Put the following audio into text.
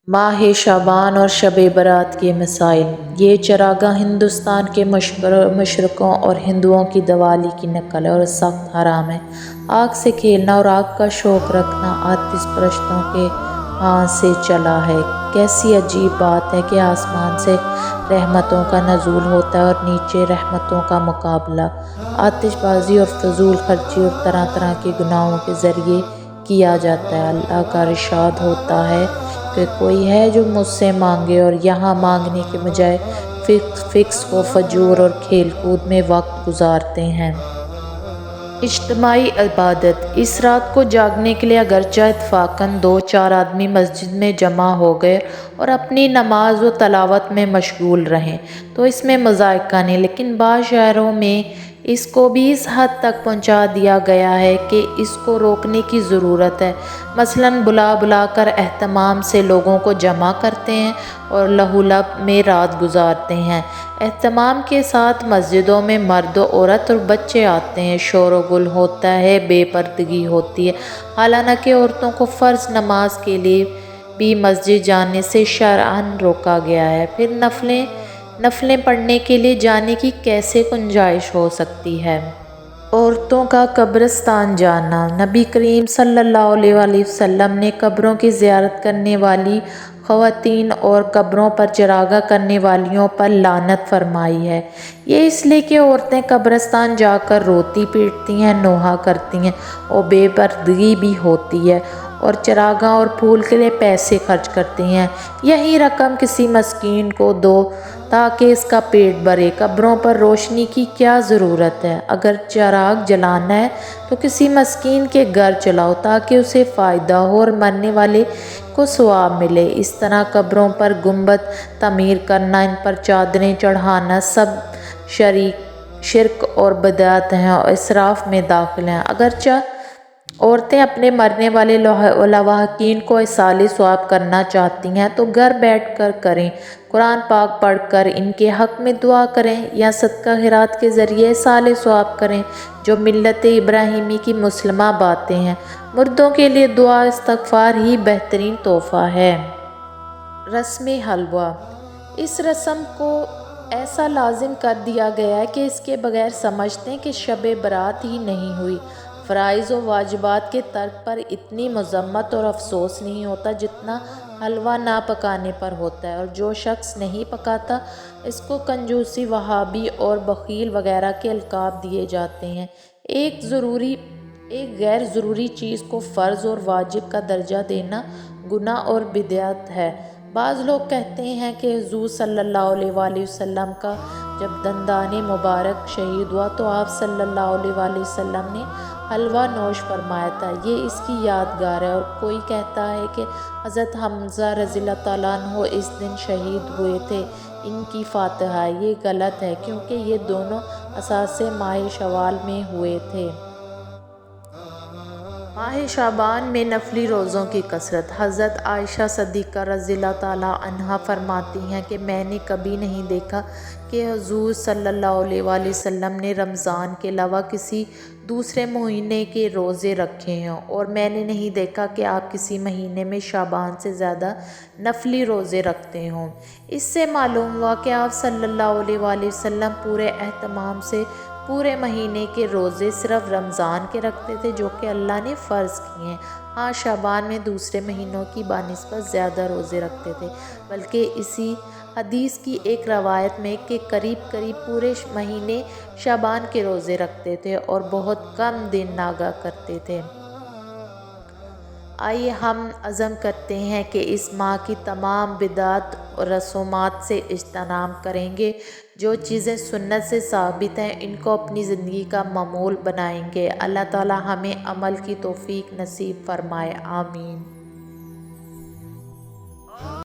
ماہ شعبان اور شب برات کے مسائل۔ یہ چراگاہ ہندوستان کے مشرقوں اور ہندوؤں کی دیوالی کی نقل ہے اور سخت حرام ہے۔ آگ سے کھیلنا اور آگ کا شوق رکھنا آتش پرستوں کے ہاں سے چلا ہے۔ کیسی عجیب بات ہے کہ آسمان سے رحمتوں کا نزول ہوتا ہے اور نیچے رحمتوں کا مقابلہ آتش بازی اور فضول خرچی اور طرح طرح کے گناہوں کے ذریعے کیا جاتا ہے۔ اللہ کا ارشاد ہوتا ہے کہ کوئی ہے جو مجھ سے مانگے، اور یہاں مانگنے کے بجائے فسق و فجور اور کھیل کود میں وقت گزارتے ہیں۔ اجتماعی عبادت۔ اس رات کو جاگنے کے لیے اگرچہ اتفاقاً 2-4 آدمی مسجد میں جمع ہو گئے اور اپنی نماز و تلاوت میں مشغول رہیں تو اس میں مذائقہ نہیں، لیکن بعض شہروں میں اس کو بھی اس حد تک پہنچا دیا گیا ہے کہ اس کو روکنے کی ضرورت ہے۔ مثلاً بلا بلا کر اہتمام سے لوگوں کو جمع کرتے ہیں اور لہولب میں رات گزارتے ہیں۔ اہتمام کے ساتھ مسجدوں میں مرد و عورت اور بچے آتے ہیں، شور و غل ہوتا ہے، بے پردگی ہوتی ہے، حالانکہ عورتوں کو فرض نماز کے لیے بھی مسجد جانے سے شرعاً روکا گیا ہے۔ پھر نفلیں پڑھنے کے لیے جانے کی کیسے گنجائش ہو سکتی ہے؟ عورتوں کا قبرستان جانا۔ نبی کریم صلی اللہ علیہ وآلہ وسلم نے قبروں کی زیارت کرنے والی خواتین اور قبروں پر چراغاں کرنے والیوں پر لعنت فرمائی ہے۔ یہ اس لیے کہ عورتیں قبرستان جا کر روتی پیٹتی ہیں، نوحہ کرتی ہیں اور بے پردگی بھی ہوتی ہے اور چراغاں اور پھول کے لیے پیسے خرچ کرتی ہیں۔ یہی رقم کسی مسکین کو دو تاکہ اس کا پیٹ بھرے۔ قبروں پر روشنی کی کیا ضرورت ہے؟ اگر چراغ جلانا ہے تو کسی مسکین کے گھر جلاؤ تاکہ اسے فائدہ ہو اور مرنے والے کو ثواب ملے۔ اس طرح قبروں پر گنبد تعمیر کرنا، ان پر چادریں چڑھانا سب شرک اور بدعت ہیں اور اسراف میں داخل ہیں۔ اگرچہ عورتیں اپنے مرنے والے لواحقین کو ایصال ثواب کرنا چاہتی ہیں تو گھر بیٹھ کر کریں، قرآن پاک پڑھ کر ان کے حق میں دعا کریں یا صدقہ خیرات کے ذریعے ایصال ثواب کریں، جو ملت ابراہیمی کی مسلمہ باتیں ہیں۔ مردوں کے لیے دعا استغفار ہی بہترین تحفہ ہے۔ رسم حلوہ۔ اس رسم کو ایسا لازم کر دیا گیا ہے کہ اس کے بغیر سمجھتے ہیں کہ شب برات ہی نہیں ہوئی۔ فرائض و واجبات کے ترک پر اتنی مذمت اور افسوس نہیں ہوتا جتنا حلوہ نہ پکانے پر ہوتا ہے، اور جو شخص نہیں پکاتا اس کو کنجوسی، وہابی اور بخیل وغیرہ کے القاب دیے جاتے ہیں۔ ایک غیر ضروری چیز کو فرض اور واجب کا درجہ دینا گناہ اور بدعت ہے۔ بعض لوگ کہتے ہیں کہ حضور صلی اللہ علیہ وآلہ وسلم کا جب دندان مبارک شہید ہوا تو آپ صلی اللہ علیہ وآلہ وسلم نے حلوہ نوش فرمایا تھا، یہ اس کی یادگار ہے۔ اور کوئی کہتا ہے کہ حضرت حمزہ رضی اللہ تعالیٰ عنہ اس دن شہید ہوئے تھے، ان کی فاتحہ ہے۔ یہ غلط ہے کیونکہ یہ دونوں اثاثے ماہ شوال میں ہوئے تھے۔ ماہ شعبان میں نفلی روزوں کی کثرت۔ حضرت عائشہ صدیقہ رضی اللہ تعالیٰ عنہا فرماتی ہیں کہ میں نے کبھی نہیں دیکھا کہ حضور صلی اللہ علیہ وآلہ وسلم نے رمضان کے علاوہ کسی دوسرے مہینے کے روزے رکھے ہوں، اور میں نے نہیں دیکھا کہ آپ کسی مہینے میں شعبان سے زیادہ نفلی روزے رکھتے ہوں۔ اس سے معلوم ہوا کہ آپ صلی اللہ علیہ وآلہ وسلم پورے اہتمام سے پورے مہینے کے روزے صرف رمضان کے رکھتے تھے جو کہ اللہ نے فرض کیے ہیں۔ ہاں، شعبان میں دوسرے مہینوں کی بنسبت زیادہ روزے رکھتے تھے، بلکہ اسی حدیث کی ایک روایت میں کہ قریب پورے مہینے شعبان کے روزے رکھتے تھے اور بہت کم دن ناگا کرتے تھے۔ آئیے ہم عزم کرتے ہیں کہ اس ماہ کی تمام بدعت اور رسومات سے اجتناب کریں گے۔ جو چیزیں سنت سے ثابت ہیں ان کو اپنی زندگی کا معمول بنائیں گے۔ اللہ تعالی ہمیں عمل کی توفیق نصیب فرمائے، آمین۔